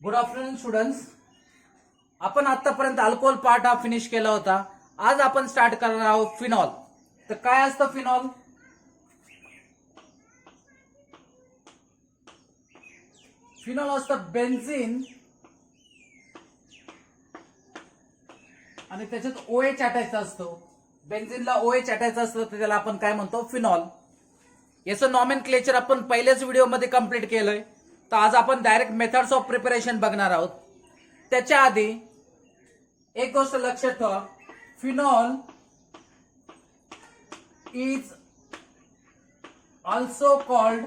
Good afternoon students. आपण आतापर्यंत alcohol part हा फिनिश केला होता. आज आपण स्टार्ट करणार आहोत फिनॉल. तर काय असतं फिनॉल? फिनॉल असतं बेन्झीन आणि त्याच्यात OH अटॅच असतो. बेन्झीनला OH अटॅच असतं तर त्याला आपण काय म्हणतो? फिनॉल. याचं नॉमेनक्लेचर आपण पहिल्याच व्हिडिओमध्ये कंप्लीट केलंय. तर आज आपण डायरेक्ट मेथड्स ऑफ प्रिपरेशन बघणार आहोत. त्याच्या आधी एक गोष्ट लक्षात ठेवा, phenol is also called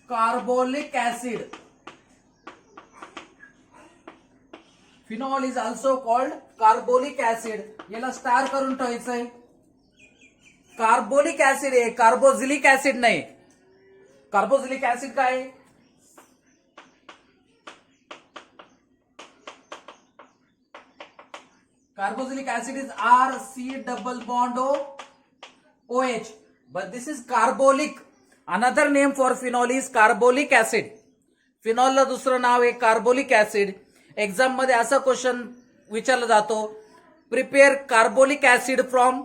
carbolic acid. Phenol is also called carbolic acid. याला स्टार करून ठेवायचंय. कार्बोलिक ऍसिड आहे, कार्बोझिलिक ऍसिड नाही. कार्बोझिलिक ऍसिड काय आहे? Carboxylic acid is RC double bond OH, but this is carbolic. Another name for phenol is carbolic acid. Phenol ला दुसरं नाव आहे कार्बोलिक ऍसिड. एक्झाम मध्ये असा क्वेश्चन विचारला जातो, प्रिपेअर कार्बोलिक ऍसिड फ्रॉम.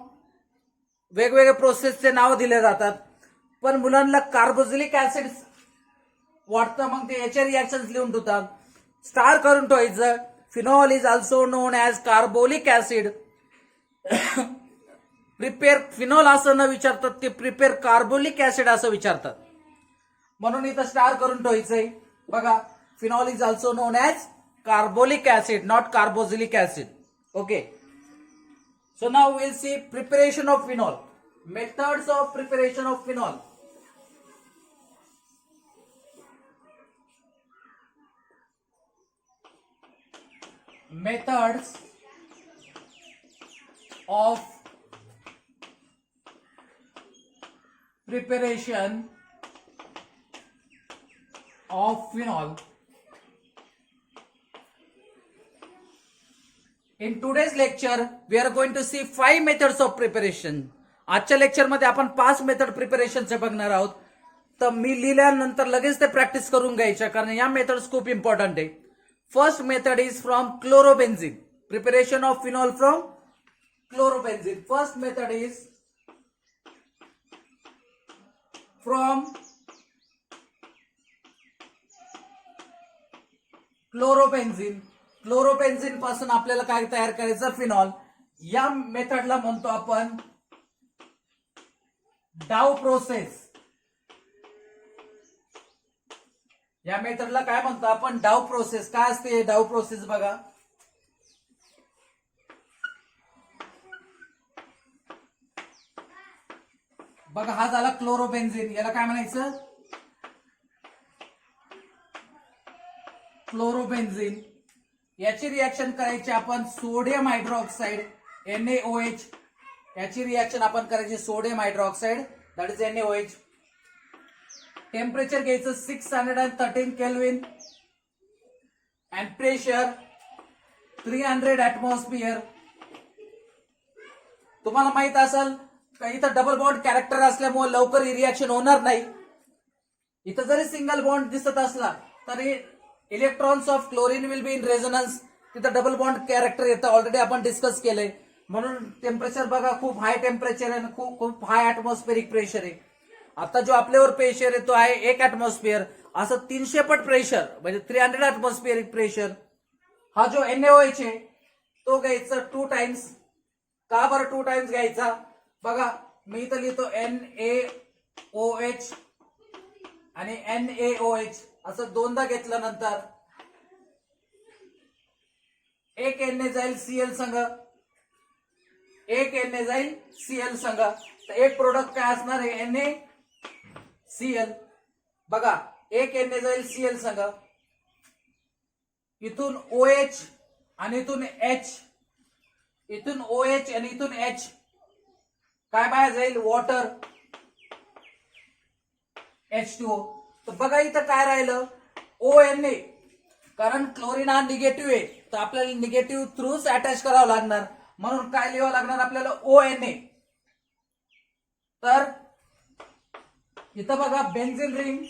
वेगवेगळे प्रोसेसचे नाव दिले जातात, पण मुलांना कार्बोझिलिक ऍसिड वाटतं, मग ते याच्या रिएक्शन्स लिहून ठेवतात. स्टार करून ठेवायचं. Phenol is also known as carbolic acid. Prepare phenol असं न विचारतात, ते प्रिपेअर कार्बोलिक ऍसिड असं विचारतात. म्हणून इथं स्टार करून ठेवायचंय. बघा, phenol is also known as carbolic acid, not carboxylic acid. Okay. So now we'll see preparation of phenol. Methods of preparation of phenol. Methods of preparation of phenol. In today's lecture, we are going to see 5 methods of preparation. आजच्या lecture मध्ये आपण 5 method प्रिपरेशनचे बघणार आहोत. तर मी लिहिल्यानंतर लगेच ते practice करून घ्यायच्या, कारण या मेथड्स खूप इम्पॉर्टंट आहे. First method is from chlorobenzene. Preparation of phenol from chlorobenzene. First method is from chlorobenzene. Chlorobenzene पासून आपल्याला काय तयार करायचं? फिनॉल. या मेथडला म्हणतो आपण डाव प्रोसेस. या मेथडला काय म्हणतो आपण? डाव प्रोसेस. काय असते डाव प्रोसेस? बघा, बघा हा झाला क्लोरोबेन्झीन. याला काय म्हणायचं? क्लोरोबेन्झीन. याची रिएक्शन करायची आपण सोडियम हायड्रॉक्साइड NaOH. याची रिएक्शन आपण करायची sodium hydroxide, that is NaOH. Temperature घ्यायचं 613 केल्विन अँड प्रेशर 300 ऍटमॉस्फिअर. तुम्हाला माहित असेल का इथं डबल बॉन्ड कॅरेक्टर असल्यामुळे लवकर ही रिएक्शन होणार नाही. इथं जरी सिंगल बॉन्ड दिसत असला तरी electrons of chlorine will be in resonance. तिथं डबल बॉन्ड कॅरेक्टर येतं, ऑलरेडी आपण डिस्कस केलंय. म्हणून टेम्परेचर बघा, खूप हाय टेम्परेचर आहे, खूप हाय ऍटमॉस्फेरिक प्रेशर आहे. आता जो आपल्यावर प्रेशर येतो आहे 1 ऍटमॉस्फिअर, असं 300 पट प्रेशर म्हणजे 300 ऍटमॉस्फिअरिक प्रेशर. हा जो NaOH आहे तो घ्यायचा 2 टाइम्स. का बरं 2 टाइम्स घ्यायचा? बघा, मी इथं लिहितो NaOH आणि NaOH असं दोनदा घेतल्यानंतर एक Na जाईल Cl संग, एक Na जाईल Cl संग. तर एक प्रोडक्ट काय असणार आहे? NaCl. बघा, एक Na जाईल Cl संग, इथून OH आणि इथून H, इथून OH आणि इथून H. काय बाहेर जाईल? Water, H2O. तर बघा इथं काय राहिलं? ONA. कारण क्लोरीन हा निगेटिव्ह आहे, तर आपल्याला निगेटिव्ह थ्रूच अटॅच करावं लागणार. म्हणून काय लिहावं लागणार आपल्याला? ONA. तर इथं बघा benzene ring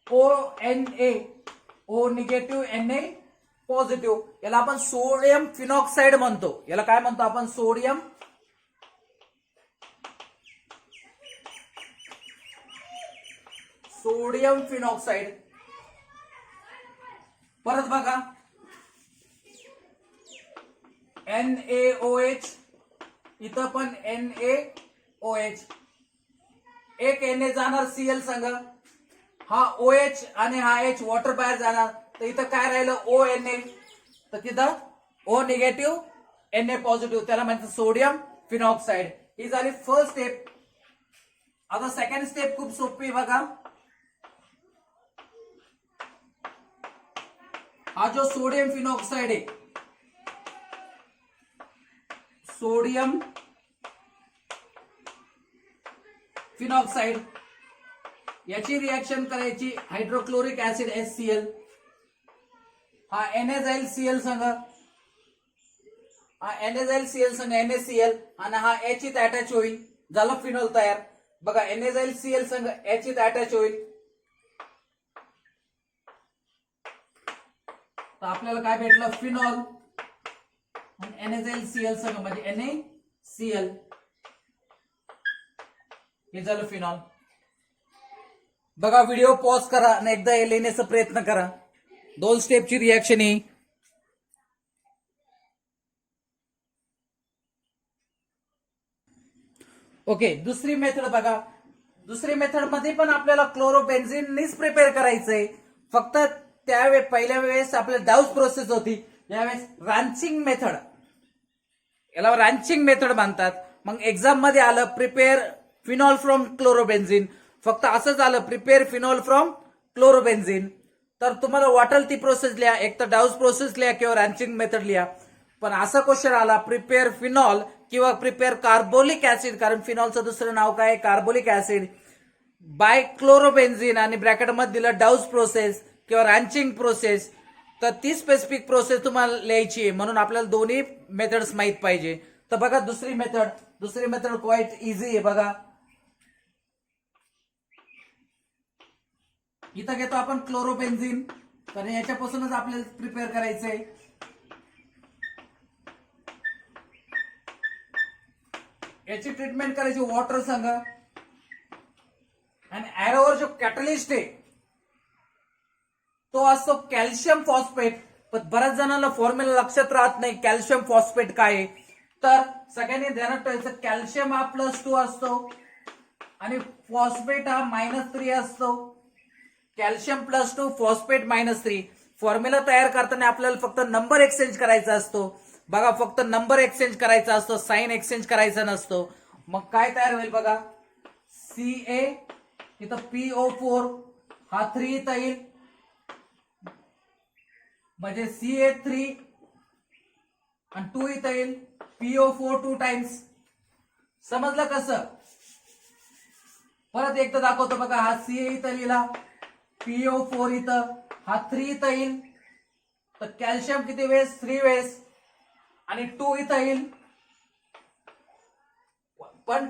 ONA, O negative Na positive, याला आपण सोडियम फिनॉक्साइड म्हणतो. याला काय म्हणतो आपण? Sodium phenoxide. परत बघा NaOH, इथं पण NaOH, एक Na जाणार Cl संग, हा OH आणि हा H वॉटर बाहेर जाणार, तर इथं काय राहिलं? ONA, तर तिथं O निगेटिव्ह Na पॉझिटिव्ह, त्याला म्हणतात सोडियम फिनॉक्साइड. ही झाली फर्स्ट स्टेप. आता सेकंड स्टेप खूप सोपी बघा. हा जो सोडियम फिनॉक्साइड आहे, सोडियम फिनॉक्साइड, याची रिएक्शन करायची हायड्रोक्लोरिक ऍसिड HCl, हा Na जाईल Cl संग, हा Na जाईल Cl संग NaCl, आणि हा H इथं अटॅच होईल, झालं फिनॉल तयार. बघा Na जाईल Cl संग, H इथं अटॅच होईल, तर आपल्याला काय भेटलं? फिनॉल. आणि Na जाईल Cl संग म्हणजे NaCl, हे झालं फिनॉल. बघा व्हिडिओ पॉज करा आणि एकदा हे लिहिण्याचा प्रयत्न करा. 2 स्टेपची रिएक्शन ही. ओके, दुसरी मेथड बघा. दुसरी मेथड मध्ये पण आपल्याला क्लोरोबेन्झिननीच प्रिपेअर करायचंय, फक्त पहिल्या वेळेस आपल्याला डाउस प्रोसेस होती, यावेळेस रांचिंग मेथड, याला रांचिंग मेथड म्हणतात. मग एक्झाम मध्ये आलं प्रिपेअर फिनॉल फ्रॉम क्लोरोबेन्झिन, फक्त असं झालं प्रिपेअर फिनॉल फ्रॉम क्लोरोबेन्झिन, तर तुम्हाला वाटेल ती प्रोसेस लिहा, एक तर डाउस प्रोसेस लिहा किंवा रॅन्चिंग मेथड लिहा. पण असा क्वेश्चन आला प्रिपेअर फिनॉल किंवा प्रिपेअर कार्बोलिक ऍसिड, कारण फिनॉलचं दुसरं नाव काय? कार्बोलिक ऍसिड, बाय क्लोरोबेन्झिन, आणि ब्रॅकेटमध्ये दिलं डाउस प्रोसेस किंवा रॅन्चिंग प्रोसेस, तर ती स्पेसिफिक प्रोसेस तुम्हाला लिहायची आहे. म्हणून आपल्याला दोन्ही मेथड्स माहित पाहिजे. तर बघा दुसरी मेथड क्वाइट इझी आहे. बघा इथं घेतो आपण क्लोरोबेन्झिन, कारण याच्यापासूनच आपल्याला प्रिपेअर करायचंय. याची ट्रीटमेंट करायची वॉटर संग, आणि ऍरोवर जो कॅटलिस्ट आहे तो असतो कॅल्शियम फॉस्फेट. पण बऱ्याच जणांना फॉर्म्युला लक्षात राहत नाही कॅल्शियम फॉस्फेट काय आहे. तर सगळ्यांनी ध्यानात ठेवायचं, कॅल्शियम हा +2 असतो आणि फॉस्फेट हा -3 असतो. Calcium +2, phosphate -3. फॉर्म्युला तयार करताना आपल्याला फक्त नंबर एक्सचेंज करायचा असतो. बघा फक्त नंबर एक्सचेंज करायचा असतो, साइन एक्सचेंज करायचा नसतो. मग काय तयार होईल बघा, Ca इथं PO4, हा 3 इथं येईल, म्हणजे Ca3, आणि 2 इथं येईल, PO4 2 टाइम्स. समजलं कसं? परत एकदा दाखवतो बघा, हा Ca इथं लिहिला, PO4 इथं, हा 3 इथं येईल, तर कॅल्शियम किती वेळेस? 3 वेळेस, आणि 2 इथं येईल, पण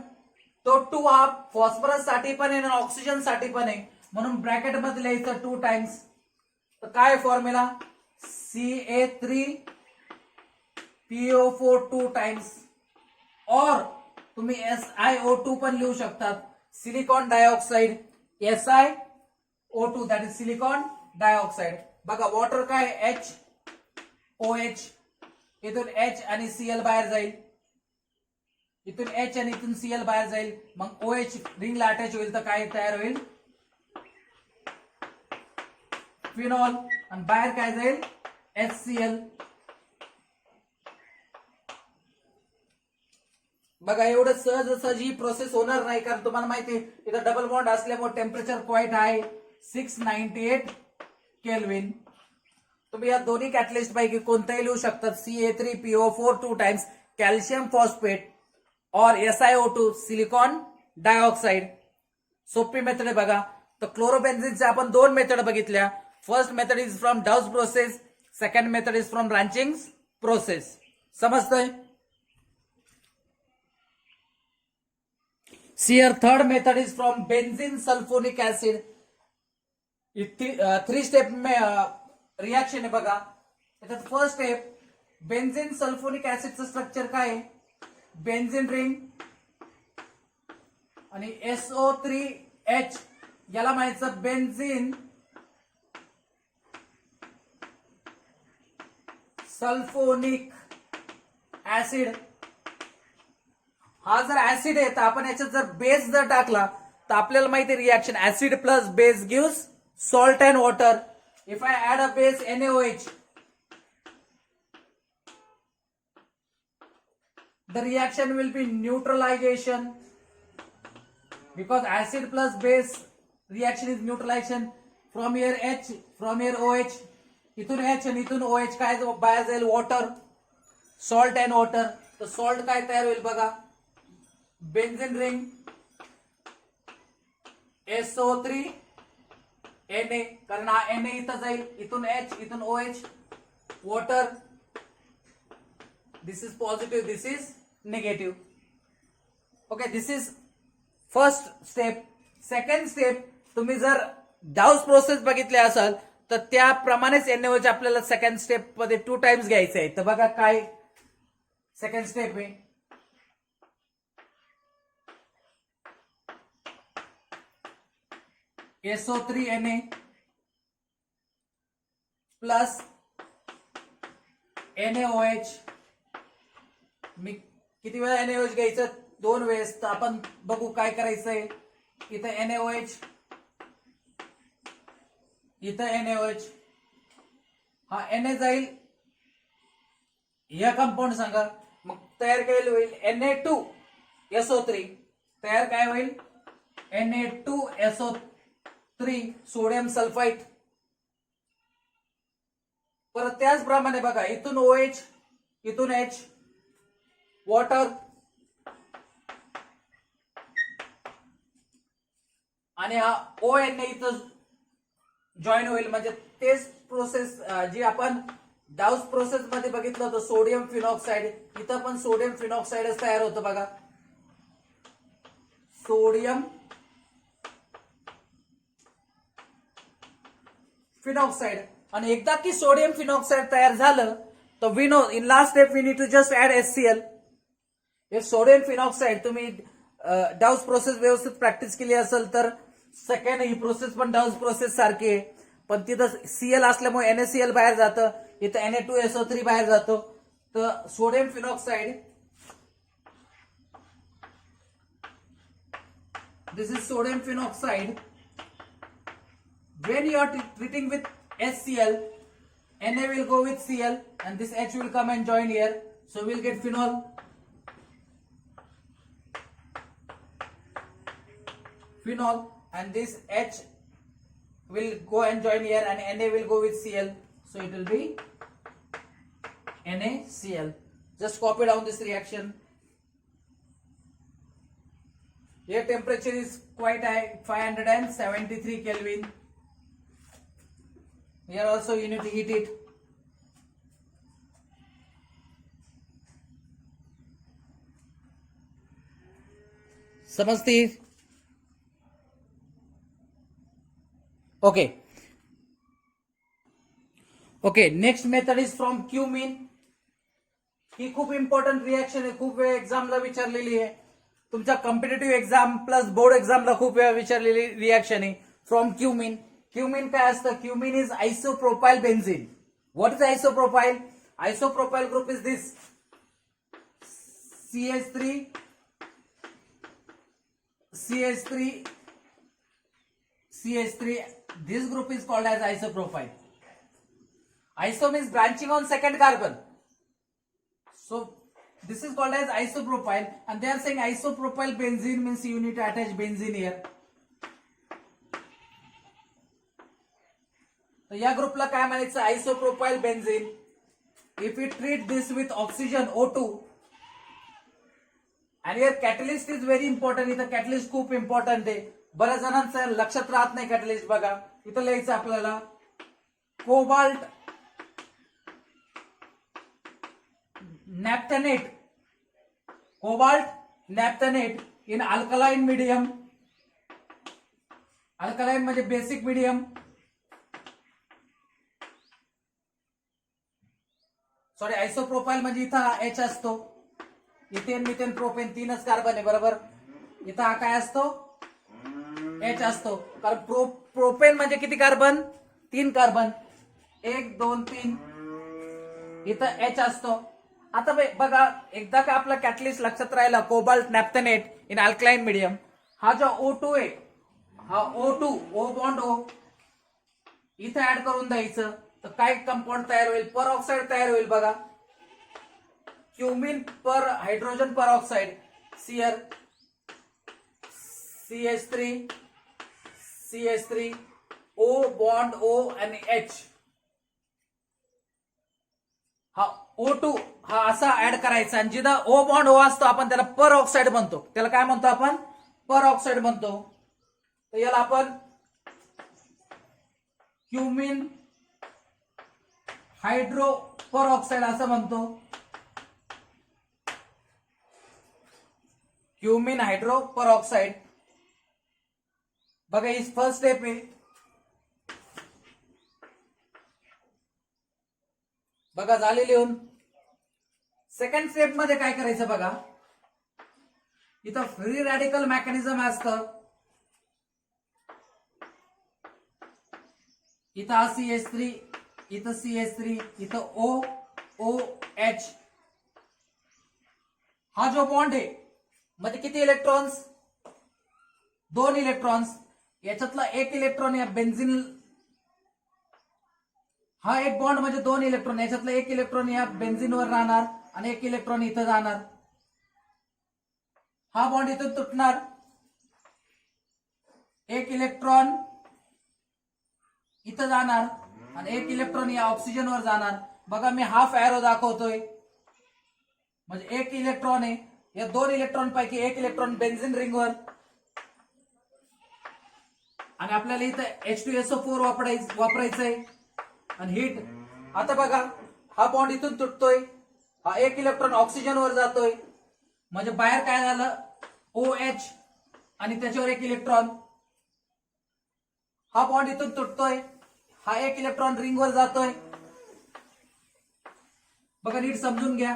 तो 2 हा फॉस्फरस साठी पण आहे आणि ऑक्सिजन साठी पण आहे, म्हणून ब्रॅकेट मध्ये लिहायचं 2 टाइम्स. तर काय फॉर्म्युला? Ca3 PO4 2 टाइम्स, और तुम्ही SiO2 पण लिहू शकतात, silicon dioxide, SiO2 that is silicon dioxide. बघा वॉटर काय? HOH, इथून H आणि Cl बाहेर जाईल, इथून H आणि इथून Cl बाहेर जाईल, मग OH रिंगला अटॅच होईल, तर काय तयार होईल? फिनॉल, आणि बाहेर काय जाईल? HCl. बघा एवढं सहज ही प्रोसेस होणार नाही, कारण तुम्हाला माहिती आहे इथं डबल बॉन्ड असल्यामुळे टेम्परेचर क्वाइट आहे 698 केल्विन. तुम्ही या दोन्ही कॅटलिस्ट पैकी कोणताही लिहू शकतात, Ca3PO4 2 टाइम्स कॅल्शियम फॉस्फेट और SiO2 सिलिकॉन डायऑक्साइड. सोपी मेथड आहे बघा. तर क्लोरोबेन्झिनचे आपण 2 मेथड बघितल्या. First method is from Dow's process, second method is from Raschig process. समजतंय? Here third method is from benzene sulfonic acid. Three step में reaction आहे बघा. त्याच्यात फर्स्ट स्टेप बेन्झिन सल्फोनिक ऍसिडचं स्ट्रक्चर काय आहे, बेन्झिन रिंग आणि SO3H, याला म्हणायचं बेन्झिन सल्फोनिक ऍसिड. हा जर ऍसिड आहे तर आपण याच्यात जर बेस जर टाकला तर आपल्याला माहिती आहे reaction acid plus base gives salt and water. If I add a base NaOH, the reaction will be neutralization because acid plus base reaction is neutralization. From here H, from here OH, इथून H आणि इथून OH काय बाहेर जाईल, water, salt and water. तर salt काय तयार होईल बघा, बेन्झिन रिंग SO3Na, कारण हा Na इथं जाईल, इथून H, इथून OH, water. This is positive, this is negative. Okay, this is first step. Second step, तुम्ही जर डाउस प्रोसेस बघितले असाल तर त्याप्रमाणेच NaOH आपल्याला सेकंड स्टेप मध्ये 2 टाइम्स घ्यायचं आहे. तर बघा काय सेकंड स्टेप आहे, SO3Na प्लस NaOH. मी किती वेळा NaOH घ्यायचं, 2 वेळेस. तर आपण बघू काय करायचंय. इथं NaOH, इथं NaOH, हा Na जाईल या कंपाऊंड सांगा, मग तयार काय होईल, Na2SO3. तयार काय होईल, Na2SO3 सोडियम सल्फाइड. परत त्याचप्रमाणे बघा, इथून OH, इथून H, वॉटर, आणि हा ONA इथं जॉईन होईल. म्हणजे तेच प्रोसेस जी आपण डाउस प्रोसेस मध्ये बघितलं होतं, सोडियम फिनॉक्साइड, इथं पण सोडियम फिनॉक्साइडच तयार होतं बघा, सोडियम फिनॉक्साइड. आणि एकदा की सोडियम फिनॉक्साइड तयार झालं तर we know in last step we need to just add HCl. हे सोडियम फिनॉक्साइड तुम्ही डाउस प्रोसेस व्यवस्थित प्रॅक्टिस केली असेल तर सेकंड ही प्रोसेस पण डाउस प्रोसेस सारखी आहे, पण तिथं Cl असल्यामुळे NaCl बाहेर जातं, इथं Na2SO3 बाहेर जातो. तर sodium phenoxide, this is sodium phenoxide. When you are treating with HCl, Na will go with Cl and this H will come and join here, so we'll get phenol. Phenol, and this H will go and join here and Na will go with Cl, so it will be NaCl. Just copy down this reaction. Here temperature is quite high, 573 Kelvin. Here also you need to heat it. समझती? Okay. Okay, next method is from Cumin. ही खूप important reaction आहे, खूप वेळ एक्झामला विचारलेली आहे, तुमच्या competitive exam plus board एक्झामला खूप वेळा विचारलेली रिएक्शन आहे. From cumene. क्युमिन काय असतं, cumene is isopropyl benzene. What is isopropyl? Isopropyl group is this CH3 CH3 CH3. This group is called as isopropyl. Iso means branching on second carbon. So this is called as isopropyl, and they are saying isopropyl benzene means you need to attach benzene here. So या ग्रुपला काय म्हणायचं, isopropyl benzene. If we treat this with oxygen O2, and here catalyst is very important. इथं catalyst खूप important आहे, बऱ्याच जणांचं लक्षात राहत नाही catalyst. बघा इथं लिहायचं आपल्याला cobalt naphthenate, cobalt naphthenate in alkaline medium. Alkaline म्हणजे बेसिक मीडियम, सॉरी आयसोप्रोपाईल म्हणजे इथं हा H असतो, इथेन मिथेन प्रोपेन तीनच कार्बन आहे बरोबर. इथं हा काय असतो H असतो, कारण प्रोपेन म्हणजे किती कार्बन 3 कार्बन 1 2 3, इथं H असतो. आता बघा एकदा का आपला कॅटलिस्ट लक्षात राहिला cobalt naphthenate in alkaline medium, हा जो O2 आहे हा O2 O बॉन्ड O इथं ऍड करून द्यायचं तर काय कंपाऊंड तयार होईल, पर ऑक्साइड तयार होईल बघा. Cumene per hydrogen peroxide Cr CH3 CH3 O bond O आणि H, हा O2 हा असा ऍड करायचा आणि जिथं O बॉन्ड O असतो आपण त्याला पर ऑक्साइड म्हणतो. त्याला काय म्हणतो आपण पर ऑक्साइड म्हणतो. तर याला आपण क्युमिन हायड्रो पर ऑक्साइड असं म्हणतो. क्युमिन हायड्रो पर ऑक्साइड. बघा ही फर्स्ट स्टेप आहे. बघा झाले लिहून. सेकंड स्टेप मध्ये काय करायचं बघा, इथं फ्री रॅडिकल मेकॅनिझम असतं. इथं हा CH3 इथं CH3 इथं OH, हा जो बॉन्ड आहे मध्ये किती इलेक्ट्रॉन्स 2 इलेक्ट्रॉन्स. याच्यातला एक इलेक्ट्रॉन या बेन्झिन, हा एक बॉन्ड म्हणजे 2 इलेक्ट्रॉन, याच्यातला एक इलेक्ट्रॉन या बेन्झिनवर राहणार आणि एक इलेक्ट्रॉन इथं जाणार. हा बॉन्ड इथून तुटणार, एक इलेक्ट्रॉन इथं जाणार आणि एक इलेक्ट्रॉन या ऑक्सिजनवर जाणार. बघा मी हाफ एरो दाखवतोय, म्हणजे एक इलेक्ट्रॉन आहे या 2 इलेक्ट्रॉन पैकी एक इलेक्ट्रॉन बेन्झिन रिंगवर आणि आपल्याला इथं H2SO4 वापरायचंय आणि हीट. आता बघा हा बॉन्ड इथून तुटतोय, हा एक इलेक्ट्रॉन ऑक्सिजनवर जातोय, म्हणजे बाहेर काय झालं OH आणि त्याच्यावर एक इलेक्ट्रॉन. हा बॉन्ड इथून तुटतोय, हा एक इलेक्ट्रॉन रिंगवर जातोय. बघा नीट समजून घ्या,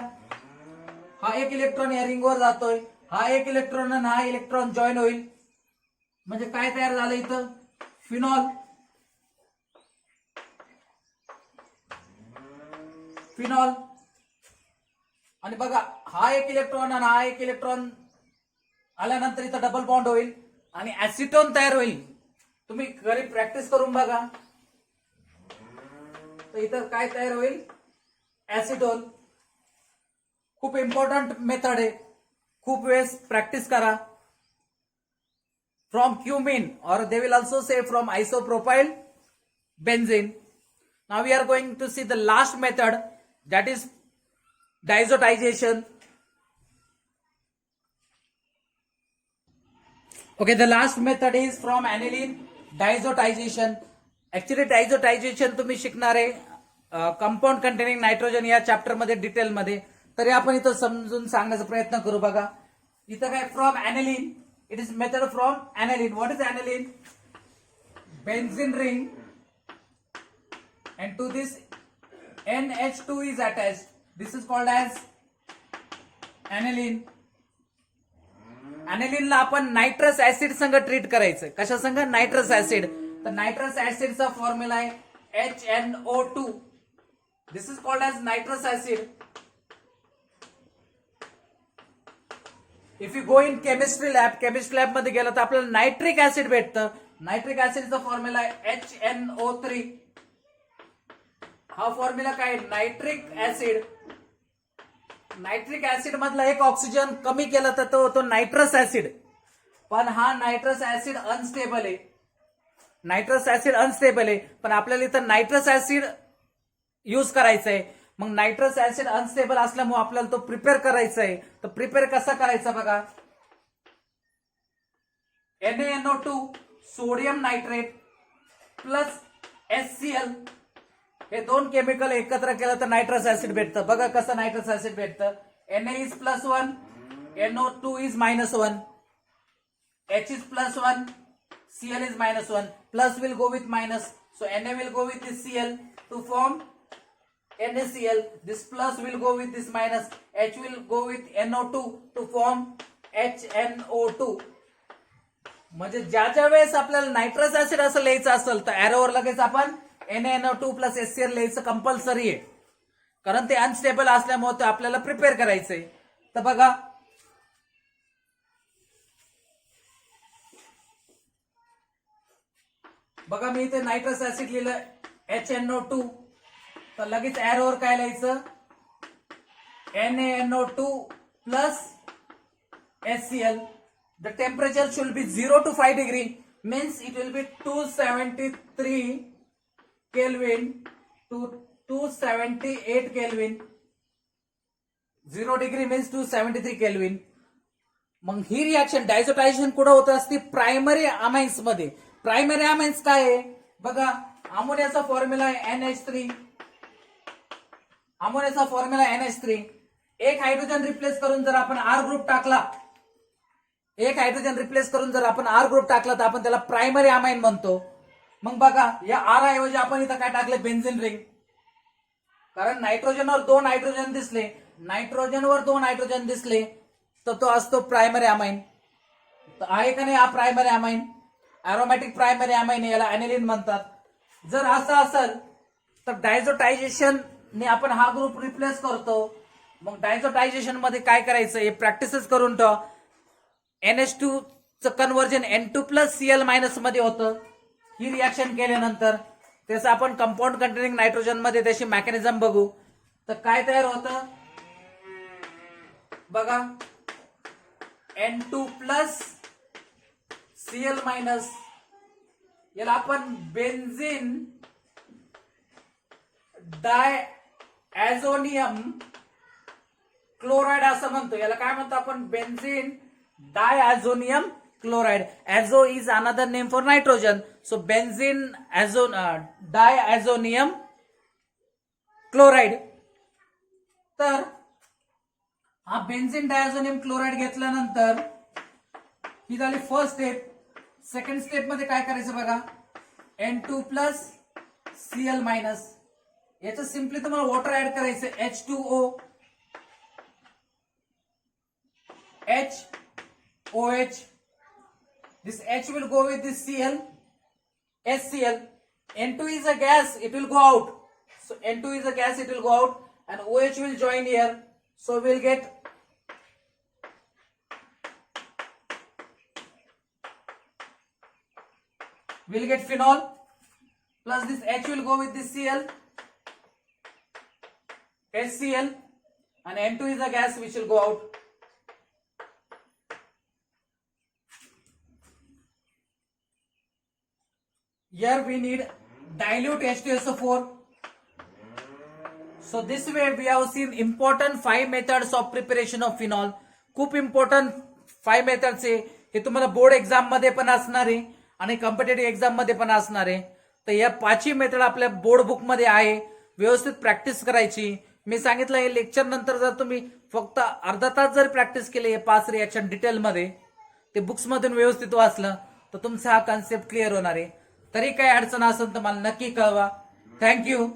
हा एक इलेक्ट्रॉन या रिंगवर जातोय, हा एक इलेक्ट्रॉन आणि हा इलेक्ट्रॉन जॉईन होईल, म्हणजे काय तयार झालं इथं फिनॉल. फिनॉल. आणि बघा हा एक इलेक्ट्रॉन आणि हा एक इलेक्ट्रॉन आल्यानंतर इथं डबल बॉन्ड होईल आणि ऍसिटोन तयार होईल. तुम्ही घरी प्रॅक्टिस करून बघा. तर इथं काय तयार होईल ऍसिटोन. खूप इम्पॉर्टंट मेथड आहे, खूप वेळेस प्रॅक्टिस करा. फ्रॉम क्युमिन और they will also say from isopropyl benzene. Now we are going to see the last method, that is diazotization. Okay, the last method is from aniline diazotization. Actually diazotization तुम्ही शिकणार आहे compound containing nitrogen या chapter मध्ये detail मध्ये. तरी आपण इथं समजून सांगण्याचा प्रयत्न करू. बघा इथं काय from aniline, it is method from aniline. What is aniline? Benzene ring, and to this NH2 is attached. This is called as aniline. aniline ला आपण नायट्रस ऍसिड संग ट्रीट करायचं. कशा संग नायट्रस ऍसिड. तर नायट्रस ऍसिडचा फॉर्म्युला आहे HNO2. This is called as nitrous acid. If you go in chemistry lab मध्ये गेला तर आपल्याला नायट्रिक ऍसिड भेटतं. नायट्रिक ऍसिडचा फॉर्म्युला आहे HNO3. हा फॉर्म्युला काय नायट्रिक ऍसिड. नायट्रिक ऍसिड मधला एक ऑक्सिजन कमी केला तर तो होतो नायट्रस ऍसिड. पण हा नायट्रस ऍसिड अनस्टेबल आहे. नायट्रस ऍसिड अनस्टेबल आहे, पण आपल्याला इथं नायट्रस ऍसिड यूज करायचं आहे. मग नायट्रस ऍसिड अनस्टेबल असल्यामुळे आपल्याला तो प्रिपेअर करायचा आहे. तर प्रिपेअर कसा करायचा बघा. NaNO2 sodium nitrate plus HCl हे दोन केमिकल एकत्र केलं तर नायट्रस ऍसिड भेटतं. बघा कसं नायट्रस ऍसिड भेटतं. Na is +1, NO2 is -1, H is +1, Cl is -1. Plus will go with minus. So Na will go with the Cl to form NaCl. This plus will go with this minus. H will go with NO2 to form HNO2. म्हणजे ज्या वेळेस आपल्याला nitrous acid असं लिहायचं असेल तर एरोवर लगेच आपण NaNO2 प्लस HCl लिहायचं कंपल्सरी आहे, कारण ते अनस्टेबल असल्यामुळे ते आपल्याला प्रिपेअर करायचंय. तर बघा मी इथे नायट्रस ऍसिड लिहिलं HNO2, तर लगेच एरोवर काय लिहायचं NaNO2 plus HCl. The temperature should be 0 to 5 degree, means it will be 273 Kelvin to 278 Kelvin. 0 degree means 273 Kelvin. मग ही रिएक्शन डायझोटायझेशन कुठं होत असते? प्रायमरी अमाइन्स मध्ये. प्रायमरी अमाइन्स काय आहे बघा, अमोनियाचा फॉर्म्युला आहे NH3. अमोनियाचा फॉर्म्युला NH3. एक हायड्रोजन रिप्लेस करून जर आपण R ग्रुप टाकला, तर आपण त्याला प्रायमरी अमाइन म्हणतो. मग बघा या R ऐवजी आपण इथं काय टाकले? Benzene ring. कारण नायट्रोजनवर दोन हायड्रोजन दिसले तर तो असतो प्रायमरी अमाइन. तर आहे का नाही हा primary amine? Aromatic primary amine, याला ऍनिलीन म्हणतात. जर असं असेल तर डायझोटायझेशन ने आपण हा ग्रुप रिप्लेस करतो. मग डायझोटायझेशन मध्ये काय करायचं हे प्रॅक्टिसच करून ठेवा. NH2 चं conversion N2 plus Cl minus मध्ये होतं. ही रिएक्शन केल्यानंतर त्याचं आपण कंपाऊंड कंटेनिंग नायट्रोजन मध्ये त्याची मेकॅनिझम बघू. तर काय तयार होतं बघा, N2 प्लस Cl मायनस, याला आपण बेन्झिन डायॲझोनियम क्लोराइड असं म्हणतो. याला काय म्हणतो आपण? Benzene diazonium chloride. Azo is another name for nitrogen. So benzene diazonium chloride. तर हा बेन्झिन डायझोनियम क्लोराइड घेतल्यानंतर ही झाली फर्स्ट स्टेप. सेकंड स्टेप मध्ये काय करायचं बघा, N2 प्लस Cl मायनस, याचं सिंपली तुम्हाला वॉटर ऍड करायचं H2O HOH. This H will go with this Cl, HCl. N2 is a gas, it will go out. So N2 is a gas, it will go out, and OH will join here. So we'll get phenol, plus this H will go with this Cl, HCl, and N2 is a gas which will go out. Here we need dilute H2SO4. So this way we have seen important 5 methods of preparation of phenol. खूप important 5 methods आहे. हे तुम्हाला board exam मध्ये पण असणार आहे आणि competitive exam मध्ये पण असणार आहे. तर या 5ही मेथड आपल्या बोर्ड बुक मध्ये आहे. व्यवस्थित प्रॅक्टिस करायची. मी सांगितलं हे लेक्चर नंतर जर तुम्ही फक्त अर्धा तास जर प्रॅक्टिस केली हे 5 रिएक्शन डिटेल मध्ये, ते बुक्स मधून व्यवस्थित वाचलं तर तुमचा हा कन्सेप्ट क्लिअर होणार आहे. तरी काही अडचण असेल तर मला नक्की कळवा. थँक्यू.